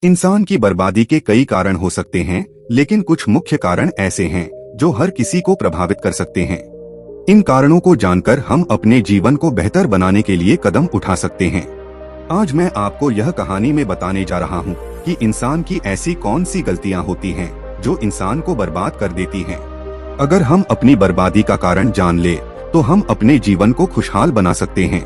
इंसान की बर्बादी के कई कारण हो सकते हैं, लेकिन कुछ मुख्य कारण ऐसे हैं जो हर किसी को प्रभावित कर सकते हैं। इन कारणों को जानकर हम अपने जीवन को बेहतर बनाने के लिए कदम उठा सकते हैं। आज मैं आपको यह कहानी में बताने जा रहा हूँ कि इंसान की ऐसी कौन सी गलतियाँ होती हैं जो इंसान को बर्बाद कर देती हैं। अगर हम अपनी बर्बादी का कारण जान ले तो हम अपने जीवन को खुशहाल बना सकते हैं।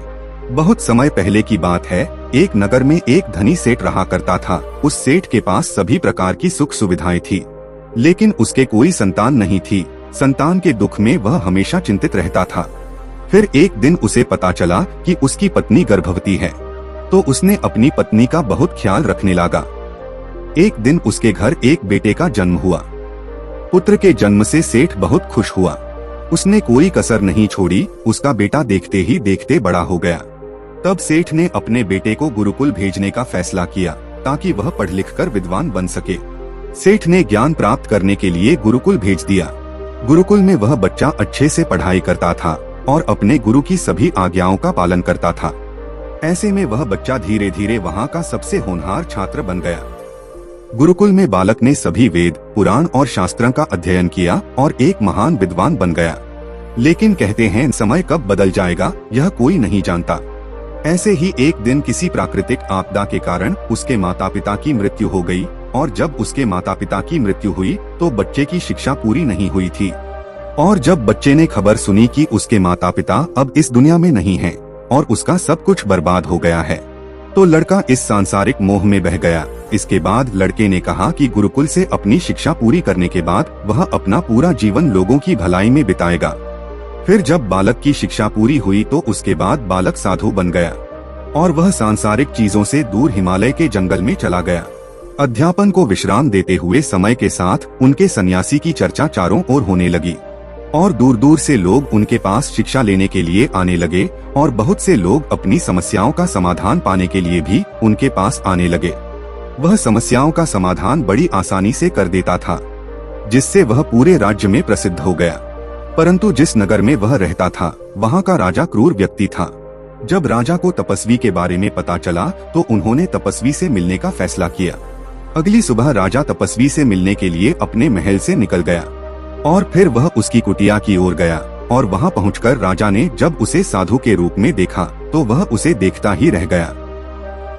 बहुत समय पहले की बात है, एक नगर में एक धनी सेठ रहा करता था। उस सेठ के पास सभी प्रकार की सुख सुविधाएं थी, लेकिन उसके कोई संतान नहीं थी। संतान के दुख में वह हमेशा चिंतित रहता था। फिर एक दिन उसे पता चला कि उसकी पत्नी गर्भवती है, तो उसने अपनी पत्नी का बहुत ख्याल रखने लगा। एक दिन उसके घर एक बेटे का जन्म हुआ। पुत्र के जन्म से सेठ बहुत खुश हुआ। उसने कोई कसर नहीं छोड़ी। उसका बेटा देखते ही देखते बड़ा हो गया। तब सेठ ने अपने बेटे को गुरुकुल भेजने का फैसला किया ताकि वह पढ़ लिख कर विद्वान बन सके। सेठ ने ज्ञान प्राप्त करने के लिए गुरुकुल भेज दिया। गुरुकुल में वह बच्चा अच्छे से पढ़ाई करता था और अपने गुरु की सभी आज्ञाओं का पालन करता था। ऐसे में वह बच्चा धीरे धीरे वहाँ का सबसे होनहार छात्र बन गया। गुरुकुल में बालक ने सभी वेद, पुराण और शास्त्रों का अध्ययन किया और एक महान विद्वान बन गया। लेकिन कहते हैं समय कब बदल जाएगा यह कोई नहीं जानता। ऐसे ही एक दिन किसी प्राकृतिक आपदा के कारण उसके माता पिता की मृत्यु हो गई, और जब उसके माता पिता की मृत्यु हुई तो बच्चे की शिक्षा पूरी नहीं हुई थी। और जब बच्चे ने खबर सुनी कि उसके माता पिता अब इस दुनिया में नहीं हैं और उसका सब कुछ बर्बाद हो गया है, तो लड़का इस सांसारिक मोह में बह गया। इसके बाद लड़के ने कहा कि गुरुकुल से अपनी शिक्षा पूरी करने के बाद वह अपना पूरा जीवन लोगों की भलाई में बिताएगा। फिर जब बालक की शिक्षा पूरी हुई तो उसके बाद बालक साधु बन गया और वह सांसारिक चीजों से दूर हिमालय के जंगल में चला गया। अध्यापन को विश्राम देते हुए समय के साथ उनके सन्यासी की चर्चा चारों ओर होने लगी और दूर दूर से लोग उनके पास शिक्षा लेने के लिए आने लगे और बहुत से लोग अपनी समस्याओं का समाधान पाने के लिए भी उनके पास आने लगे। वह समस्याओं का समाधान बड़ी आसानी से कर देता था, जिससे वह पूरे राज्य में प्रसिद्ध हो गया। परंतु जिस नगर में वह रहता था वहाँ का राजा क्रूर व्यक्ति था। जब राजा को तपस्वी के बारे में पता चला तो उन्होंने तपस्वी से मिलने का फैसला किया। अगली सुबह राजा तपस्वी से मिलने के लिए अपने महल से निकल गया और फिर वह उसकी कुटिया की ओर गया। और वहां पहुंचकर राजा ने जब उसे साधु के रूप में देखा तो वह उसे देखता ही रह गया।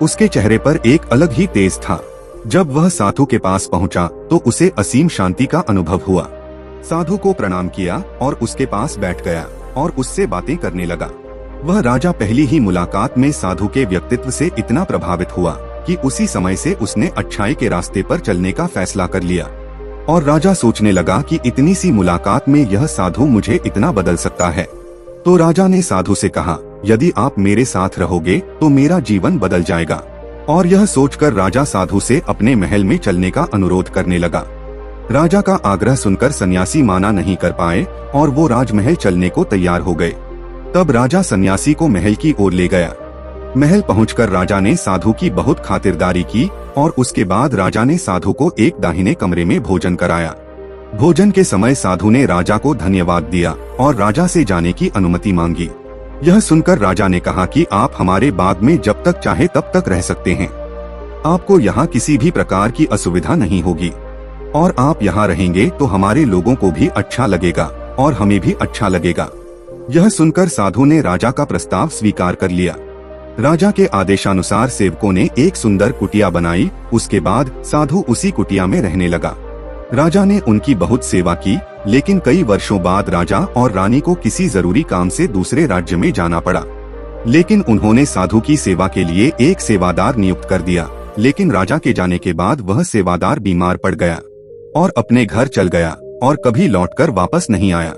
उसके चेहरे पर एक अलग ही तेज था। जब वह साधु के पास पहुंचा तो उसे असीम शांति का अनुभव हुआ। साधु को प्रणाम किया और उसके पास बैठ गया और उससे बातें करने लगा। वह राजा पहली ही मुलाकात में साधु के व्यक्तित्व से इतना प्रभावित हुआ कि उसी समय से उसने अच्छाई के रास्ते पर चलने का फैसला कर लिया। और राजा सोचने लगा कि इतनी सी मुलाकात में यह साधु मुझे इतना बदल सकता है। तो राजा ने साधु से कहा, यदि आप मेरे साथ रहोगे तो मेरा जीवन बदल जाएगा। और यह सोचकर राजा साधु से अपने महल में चलने का अनुरोध करने लगा। राजा का आग्रह सुनकर सन्यासी माना नहीं कर पाए और वो राजमहल चलने को तैयार हो गए। तब राजा सन्यासी को महल की ओर ले गया। महल पहुंचकर राजा ने साधु की बहुत खातिरदारी की और उसके बाद राजा ने साधु को एक दाहिने कमरे में भोजन कराया। भोजन के समय साधु ने राजा को धन्यवाद दिया और राजा से जाने की अनुमति मांगी। यह सुनकर राजा ने कहा कि आप हमारे बाग में जब तक चाहे तब तक रह सकते हैं। आपको यहाँ किसी भी प्रकार की असुविधा नहीं होगी और आप यहाँ रहेंगे तो हमारे लोगों को भी अच्छा लगेगा और हमें भी अच्छा लगेगा। यह सुनकर साधु ने राजा का प्रस्ताव स्वीकार कर लिया। राजा के आदेशानुसार सेवकों ने एक सुंदर कुटिया बनाई। उसके बाद साधु उसी कुटिया में रहने लगा। राजा ने उनकी बहुत सेवा की, लेकिन कई वर्षों बाद राजा और रानी को किसी जरूरी काम से दूसरे राज्य में जाना पड़ा। लेकिन उन्होंने साधु की सेवा के लिए एक सेवादार नियुक्त कर दिया। लेकिन राजा के जाने के बाद वह सेवादार बीमार पड़ गया और अपने घर चल गया और कभी लौटकर वापस नहीं आया।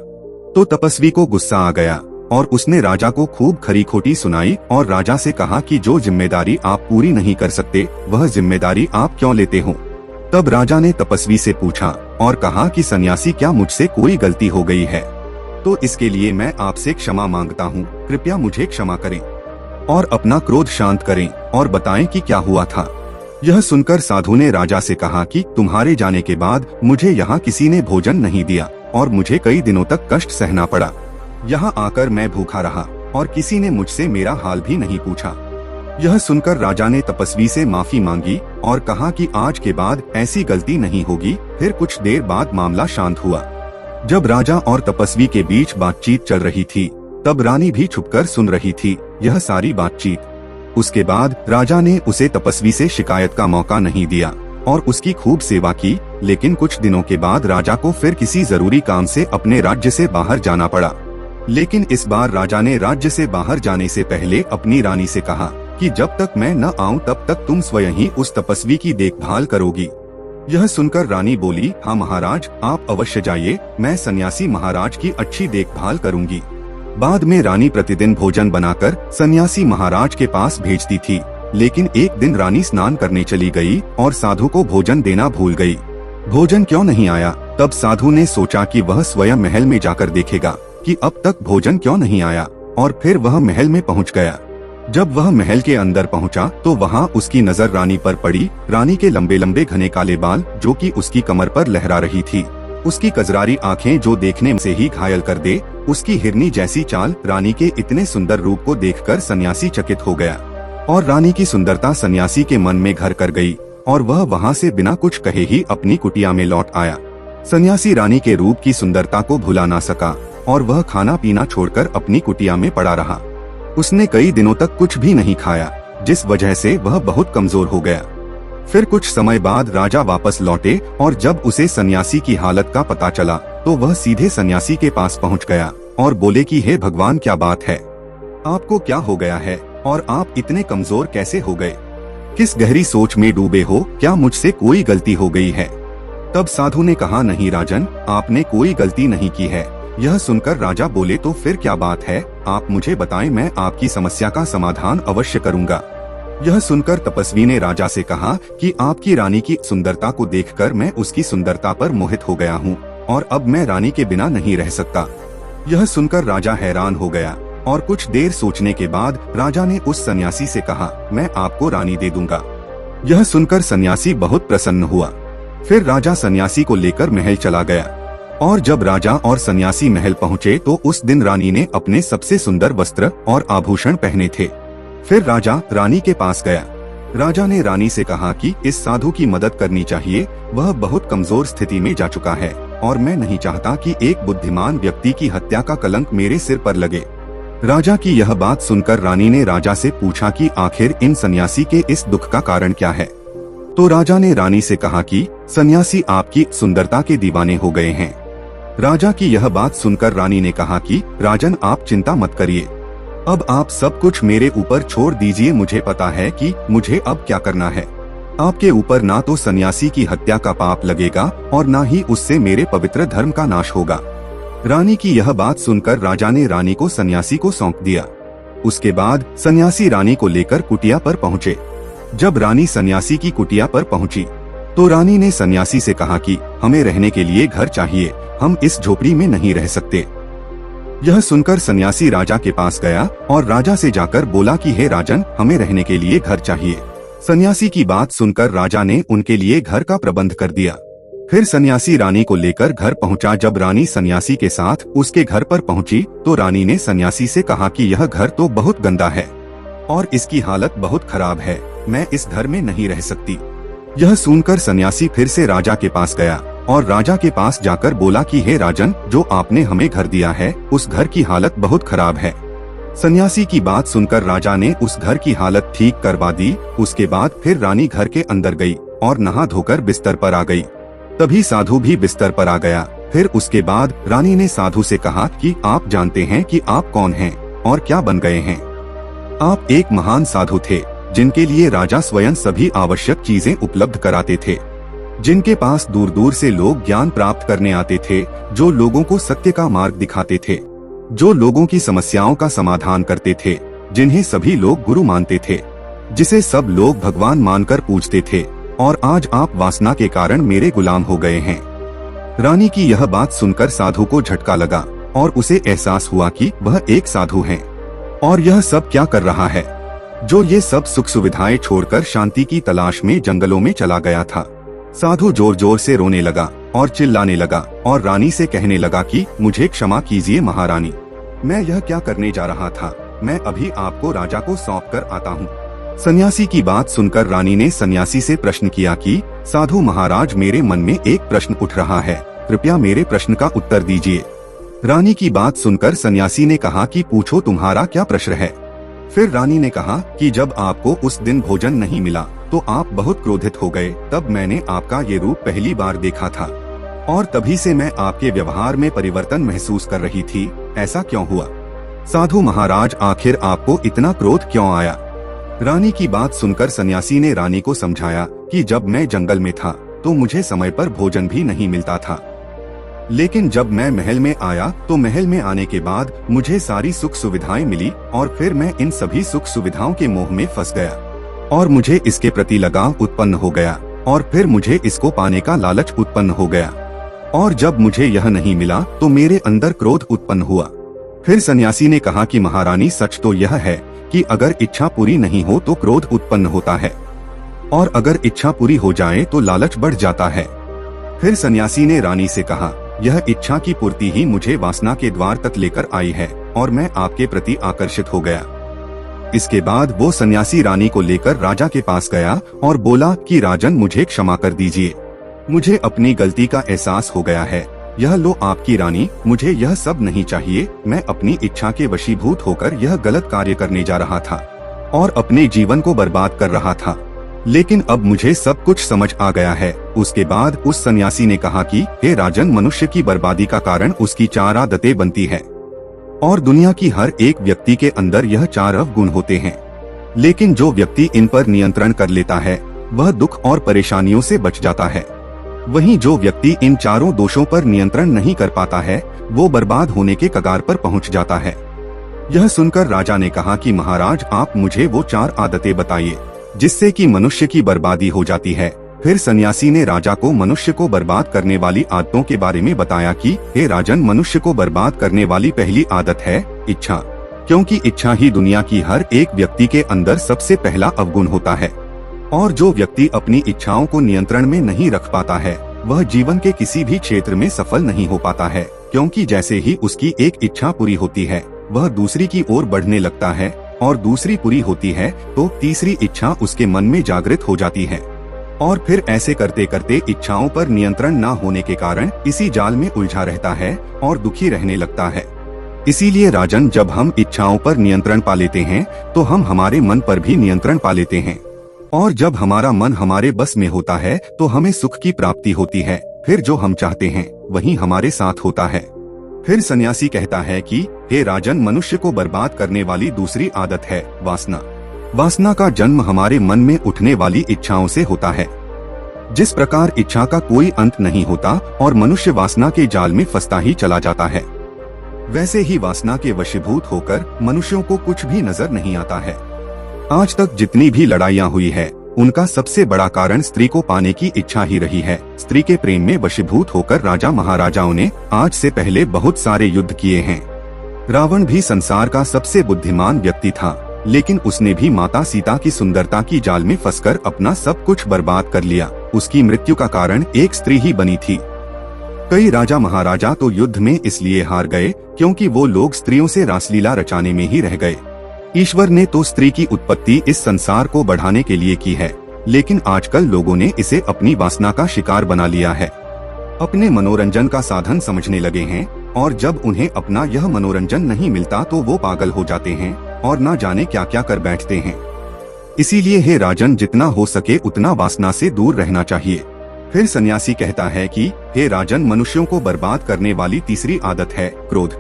तो तपस्वी को गुस्सा आ गया और उसने राजा को खूब खरी खोटी सुनाई और राजा से कहा कि जो जिम्मेदारी आप पूरी नहीं कर सकते वह जिम्मेदारी आप क्यों लेते हो। तब राजा ने तपस्वी से पूछा और कहा कि सन्यासी, क्या मुझसे कोई गलती हो गई है तो इसके लिए मैं आपसे क्षमा मांगता हूँ। कृपया मुझे क्षमा करें और अपना क्रोध शांत करें और बताएं कि क्या हुआ था। यह सुनकर साधु ने राजा से कहा कि तुम्हारे जाने के बाद मुझे यहाँ किसी ने भोजन नहीं दिया और मुझे कई दिनों तक कष्ट सहना पड़ा। यहाँ आकर मैं भूखा रहा और किसी ने मुझसे मेरा हाल भी नहीं पूछा। यह सुनकर राजा ने तपस्वी से माफी मांगी और कहा कि आज के बाद ऐसी गलती नहीं होगी। फिर कुछ देर बाद मामला शांत हुआ। जब राजा और तपस्वी के बीच बातचीत चल रही थी, तब रानी भी छुपकर सुन रही थी यह सारी बातचीत। उसके बाद राजा ने उसे तपस्वी से शिकायत का मौका नहीं दिया और उसकी खूब सेवा की। लेकिन कुछ दिनों के बाद राजा को फिर किसी जरूरी काम से अपने राज्य से बाहर जाना पड़ा। लेकिन इस बार राजा ने राज्य से बाहर जाने से पहले अपनी रानी से कहा कि जब तक मैं न आऊं तब तक तुम स्वयं ही उस तपस्वी की देखभाल करोगी। यह सुनकर रानी बोली, हाँ महाराज, आप अवश्य जाइए, मैं सन्यासी महाराज की अच्छी देखभाल करूंगी। बाद में रानी प्रतिदिन भोजन बनाकर सन्यासी महाराज के पास भेजती थी। लेकिन एक दिन रानी स्नान करने चली गई और साधु को भोजन देना भूल गई। भोजन क्यों नहीं आया? तब साधु ने सोचा कि वह स्वयं महल में जाकर देखेगा कि अब तक भोजन क्यों नहीं आया, और फिर वह महल में पहुंच गया। जब वह महल के अंदर पहुंचा तो वहां उसकी नजर रानी पर पड़ी। रानी के लंबे लंबे घने काले बाल जो कि उसकी कमर पर लहरा रही थी, उसकी कजरारी आंखें जो देखने से ही घायल कर दे, उसकी हिरनी जैसी चाल। रानी के इतने सुंदर रूप को देखकर सन्यासी चकित हो गया और रानी की सुंदरता सन्यासी के मन में घर कर गई और वह वहां से बिना कुछ कहे ही अपनी कुटिया में लौट आया। सन्यासी रानी के रूप की सुंदरता को भुला ना सका और वह खाना पीना छोड़कर अपनी कुटिया में पड़ा रहा। उसने कई दिनों तक कुछ भी नहीं खाया, जिस वजह से वह बहुत कमजोर हो गया। फिर कुछ समय बाद राजा वापस लौटे और जब उसे सन्यासी की हालत का पता चला तो वह सीधे सन्यासी के पास पहुंच गया और बोले कि हे भगवान, क्या बात है, आपको क्या हो गया है और आप इतने कमजोर कैसे हो गए? किस गहरी सोच में डूबे हो? क्या मुझसे कोई गलती हो गई है? तब साधु ने कहा, नहीं राजन, आपने कोई गलती नहीं की है। यह सुनकर राजा बोले, तो फिर क्या बात है, आप मुझे बताएं, मैं आपकी समस्या का समाधान अवश्य करूंगा। यह सुनकर तपस्वी ने राजा से कहा कि आपकी रानी की सुंदरता को देखकर मैं उसकी सुंदरता पर मोहित हो गया हूँ और अब मैं रानी के बिना नहीं रह सकता। यह सुनकर राजा हैरान हो गया और कुछ देर सोचने के बाद राजा ने उस सन्यासी से कहा, मैं आपको रानी दे दूंगा। यह सुनकर सन्यासी बहुत प्रसन्न हुआ। फिर राजा सन्यासी को लेकर महल चला गया और जब राजा और सन्यासी महल पहुँचे तो उस दिन रानी ने अपने सबसे सुंदर वस्त्र और आभूषण पहने थे। फिर राजा रानी के पास गया। राजा ने रानी से कहा कि इस साधु की मदद करनी चाहिए, वह बहुत कमजोर स्थिति में जा चुका है और मैं नहीं चाहता कि एक बुद्धिमान व्यक्ति की हत्या का कलंक मेरे सिर पर लगे। राजा की यह बात सुनकर रानी ने राजा से पूछा कि आखिर इन सन्यासी के इस दुख का कारण क्या है। तो राजा ने रानी से कहा कि सन्यासी आपकी सुंदरता के दीवाने हो गए हैं। राजा की यह बात सुनकर रानी ने कहा कि राजन, आप चिंता मत करिए, अब आप सब कुछ मेरे ऊपर छोड़ दीजिए, मुझे पता है कि मुझे अब क्या करना है। आपके ऊपर ना तो सन्यासी की हत्या का पाप लगेगा और ना ही उससे मेरे पवित्र धर्म का नाश होगा। रानी की यह बात सुनकर राजा ने रानी को सन्यासी को सौंप दिया। उसके बाद सन्यासी रानी को लेकर कुटिया पर पहुँचे। जब रानी सन्यासी की कुटिया पर पहुँची तो रानी ने सन्यासी से कहा कि हमें रहने के लिए घर चाहिए, हम इस झोपड़ी में नहीं रह सकते। यह सुनकर सन्यासी राजा के पास गया और राजा से जाकर बोला कि हे राजन, हमें रहने के लिए घर चाहिए। सन्यासी की बात सुनकर राजा ने उनके लिए घर का प्रबंध कर दिया। फिर सन्यासी रानी को लेकर घर पहुंचा। जब रानी सन्यासी के साथ उसके घर पर पहुंची तो रानी ने सन्यासी से कहा कि यह घर तो बहुत गंदा है और इसकी हालत बहुत खराब है, मैं इस घर में नहीं रह सकती। यह सुनकर सन्यासी फिर से राजा के पास गया और राजा के पास जाकर बोला कि हे राजन, जो आपने हमें घर दिया है उस घर की हालत बहुत खराब है। सन्यासी की बात सुनकर राजा ने उस घर की हालत ठीक करवा दी। उसके बाद फिर रानी घर के अंदर गई और नहा धोकर बिस्तर पर आ गई। तभी साधु भी बिस्तर पर आ गया। फिर उसके बाद रानी ने साधु से कहा कि आप जानते हैं कि आप कौन हैं और क्या बन गए हैं। आप एक महान साधु थे जिनके लिए राजा स्वयं सभी आवश्यक चीजें उपलब्ध कराते थे, जिनके पास दूर दूर से लोग ज्ञान प्राप्त करने आते थे, जो लोगों को सत्य का मार्ग दिखाते थे, जो लोगों की समस्याओं का समाधान करते थे, जिन्हें सभी लोग गुरु मानते थे, जिसे सब लोग भगवान मानकर पूजते थे। और आज आप वासना के कारण मेरे गुलाम हो गए हैं। रानी की यह बात सुनकर साधु को झटका लगा और उसे एहसास हुआ कि वह एक साधु है और यह सब क्या कर रहा है, जो ये सब सुख सुविधाएं छोड़कर शांति की तलाश में जंगलों में चला गया था। साधु जोर जोर से रोने लगा और चिल्लाने लगा और रानी से कहने लगा कि मुझे क्षमा कीजिए महारानी, मैं यह क्या करने जा रहा था, मैं अभी आपको राजा को सौंप कर आता हूँ। सन्यासी की बात सुनकर रानी ने सन्यासी से प्रश्न किया कि साधु महाराज, मेरे मन में एक प्रश्न उठ रहा है, कृपया मेरे प्रश्न का उत्तर दीजिए। रानी की बात सुनकर सन्यासी ने कहा कि पूछो, तुम्हारा क्या प्रश्न है। फिर रानी ने कहा कि जब आपको उस दिन भोजन नहीं मिला तो आप बहुत क्रोधित हो गए। तब मैंने आपका ये रूप पहली बार देखा था और तभी से मैं आपके व्यवहार में परिवर्तन महसूस कर रही थी। ऐसा क्यों हुआ? साधु महाराज, आखिर आपको इतना क्रोध क्यों आया? रानी की बात सुनकर सन्यासी ने रानी को समझाया कि जब मैं जंगल में था तो मुझे समय पर भोजन भी नहीं मिलता था, लेकिन जब मैं महल में आया तो महल में आने के बाद मुझे सारी सुख सुविधाएं मिली और फिर मैं इन सभी सुख सुविधाओं के मोह में फंस गया और मुझे इसके प्रति लगाव उत्पन्न हो गया और फिर मुझे इसको पाने का लालच उत्पन्न हो गया और जब मुझे यह नहीं मिला तो मेरे अंदर क्रोध उत्पन्न हुआ। फिर सन्यासी ने कहा कि महारानी, सच तो यह है कि अगर इच्छा पूरी नहीं हो तो क्रोध उत्पन्न होता है और अगर इच्छा पूरी हो जाए तो लालच बढ़ जाता है। फिर सन्यासी ने रानी से कहा, यह इच्छा की पूर्ति ही मुझे वासना के द्वार तक लेकर आई है और मैं आपके प्रति आकर्षित हो गया। इसके बाद वो सन्यासी रानी को लेकर राजा के पास गया और बोला कि राजन, मुझे क्षमा कर दीजिए, मुझे अपनी गलती का एहसास हो गया है। यह लो आपकी रानी, मुझे यह सब नहीं चाहिए। मैं अपनी इच्छा के वशीभूत होकर यह गलत कार्य करने जा रहा था और अपने जीवन को बर्बाद कर रहा था, लेकिन अब मुझे सब कुछ समझ आ गया है। उसके बाद उस सन्यासी ने कहा कि हे राजन, मनुष्य की बर्बादी का कारण उसकी 4 आदतें बनती है और दुनिया की हर एक व्यक्ति के अंदर यह 4 अवगुण होते हैं, लेकिन जो व्यक्ति इन पर नियंत्रण कर लेता है वह दुख और परेशानियों से बच जाता है। वहीं जो व्यक्ति इन 4 दोषों पर नियंत्रण नहीं कर पाता है वो बर्बाद होने के कगार पर पहुंच जाता है। यह सुनकर राजा ने कहा कि महाराज, आप मुझे वो 4 आदतें बताइए जिससे कि मनुष्य की बर्बादी हो जाती है। फिर सन्यासी ने राजा को मनुष्य को बर्बाद करने वाली आदतों के बारे में बताया कि हे राजन, मनुष्य को बर्बाद करने वाली पहली आदत है इच्छा, क्योंकि इच्छा ही दुनिया की हर एक व्यक्ति के अंदर सबसे पहला अवगुण होता है और जो व्यक्ति अपनी इच्छाओं को नियंत्रण में नहीं रख पाता है वह जीवन के किसी भी क्षेत्र में सफल नहीं हो पाता है, क्योंकि जैसे ही उसकी एक इच्छा पूरी होती है वह दूसरी की ओर बढ़ने लगता है और दूसरी पूरी होती है तो तीसरी इच्छा उसके मन में जागृत हो जाती है और फिर ऐसे करते करते इच्छाओं पर नियंत्रण न होने के कारण इसी जाल में उलझा रहता है और दुखी रहने लगता है। इसीलिए राजन, जब हम इच्छाओं पर नियंत्रण पा लेते हैं तो हम हमारे मन पर भी नियंत्रण पा लेते हैं और जब हमारा मन हमारे बस में होता है तो हमें सुख की प्राप्ति होती है। फिर जो हम चाहते हैं वही हमारे साथ होता है। फिर सन्यासी कहता है कि हे राजन, मनुष्य को बर्बाद करने वाली दूसरी आदत है वासना। वासना का जन्म हमारे मन में उठने वाली इच्छाओं से होता है। जिस प्रकार इच्छा का कोई अंत नहीं होता और मनुष्य वासना के जाल में फंसता ही चला जाता है, वैसे ही वासना के वशीभूत होकर मनुष्यों को कुछ भी नजर नहीं आता है। आज तक जितनी भी लड़ाइयाँ हुई है उनका सबसे बड़ा कारण स्त्री को पाने की इच्छा ही रही है। स्त्री के प्रेम में वशीभूत होकर राजा महाराजाओं ने आज से पहले बहुत सारे युद्ध किए हैं। रावण भी संसार का सबसे बुद्धिमान व्यक्ति था, लेकिन उसने भी माता सीता की सुंदरता की जाल में फंसकर अपना सब कुछ बर्बाद कर लिया। उसकी मृत्यु का कारण एक स्त्री ही बनी थी। कई राजा महाराजा तो युद्ध में इसलिए हार गए क्योंकि वो लोग स्त्रियों से रासलीला रचाने में ही रह गए। ईश्वर ने तो स्त्री की उत्पत्ति इस संसार को बढ़ाने के लिए की है, लेकिन आजकल लोगों ने इसे अपनी वासना का शिकार बना लिया है, अपने मनोरंजन का साधन समझने लगे हैं और जब उन्हें अपना यह मनोरंजन नहीं मिलता तो वो पागल हो जाते हैं और ना जाने क्या क्या कर बैठते हैं। इसीलिए हे राजन, जितना हो सके उतना वासना से दूर रहना चाहिए। फिर सन्यासी कहता है कि हे राजन, मनुष्यों को बर्बाद करने वाली तीसरी आदत है क्रोध,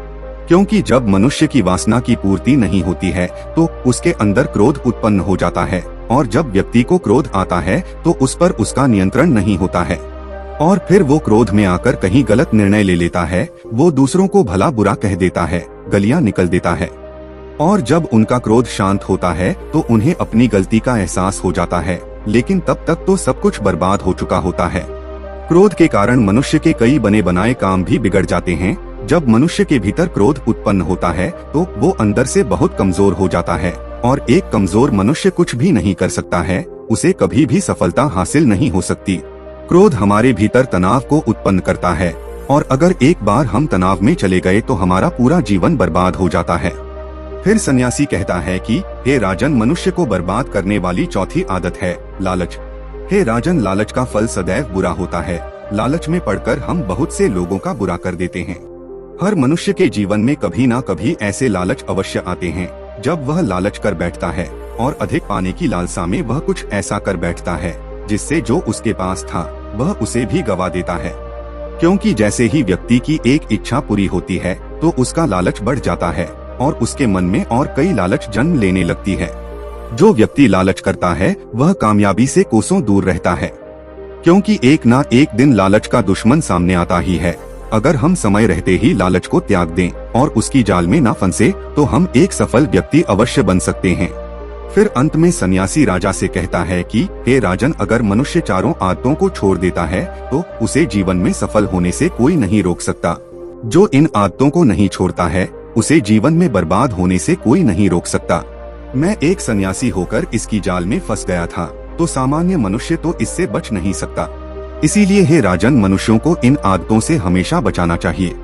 क्योंकि जब मनुष्य की वासना की पूर्ति नहीं होती है तो उसके अंदर क्रोध उत्पन्न हो जाता है और जब व्यक्ति को क्रोध आता है तो उस पर उसका नियंत्रण नहीं होता है और फिर वो क्रोध में आकर कहीं गलत निर्णय ले लेता है। वो दूसरों को भला बुरा कह देता है, गलियां निकल देता है और जब उनका क्रोध शांत होता है तो उन्हें अपनी गलती का एहसास हो जाता है, लेकिन तब तक तो सब कुछ बर्बाद हो चुका होता है। क्रोध के कारण मनुष्य के कई बने बनाए काम भी बिगड़ जाते हैं। जब मनुष्य के भीतर क्रोध उत्पन्न होता है तो वो अंदर से बहुत कमजोर हो जाता है और एक कमजोर मनुष्य कुछ भी नहीं कर सकता है, उसे कभी भी सफलता हासिल नहीं हो सकती। क्रोध हमारे भीतर तनाव को उत्पन्न करता है और अगर एक बार हम तनाव में चले गए तो हमारा पूरा जीवन बर्बाद हो जाता है। फिर सन्यासी कहता है कि हे राजन, मनुष्य को बर्बाद करने वाली चौथी आदत है लालच। हे राजन, लालच का फल सदैव बुरा होता है। लालच में पड़कर हम बहुत से लोगों का बुरा कर देते हैं। हर मनुष्य के जीवन में कभी ना कभी ऐसे लालच अवश्य आते हैं जब वह लालच कर बैठता है और अधिक पाने की लालसा में वह कुछ ऐसा कर बैठता है जिससे जो उसके पास था वह उसे भी गवा देता है। क्योंकि जैसे ही व्यक्ति की एक इच्छा पूरी होती है तो उसका लालच बढ़ जाता है और उसके मन में और कई लालच जन्म लेने लगती है। जो व्यक्ति लालच करता है वह कामयाबी से कोसों दूर रहता है, क्योंकि एक ना एक दिन लालच का दुश्मन सामने आता ही है। अगर हम समय रहते ही लालच को त्याग दें और उसकी जाल में ना फंसे तो हम एक सफल व्यक्ति अवश्य बन सकते हैं। फिर अंत में सन्यासी राजा से कहता है कि हे राजन, अगर मनुष्य चारों आदतों को छोड़ देता है तो उसे जीवन में सफल होने से कोई नहीं रोक सकता। जो इन आदतों को नहीं छोड़ता है उसे जीवन में बर्बाद होने से कोई नहीं रोक सकता। मैं एक सन्यासी होकर इसकी जाल में फंस गया था, तो सामान्य मनुष्य तो इससे बच नहीं सकता। इसीलिए हे राजन, मनुष्यों को इन आदतों से हमेशा बचाना चाहिए।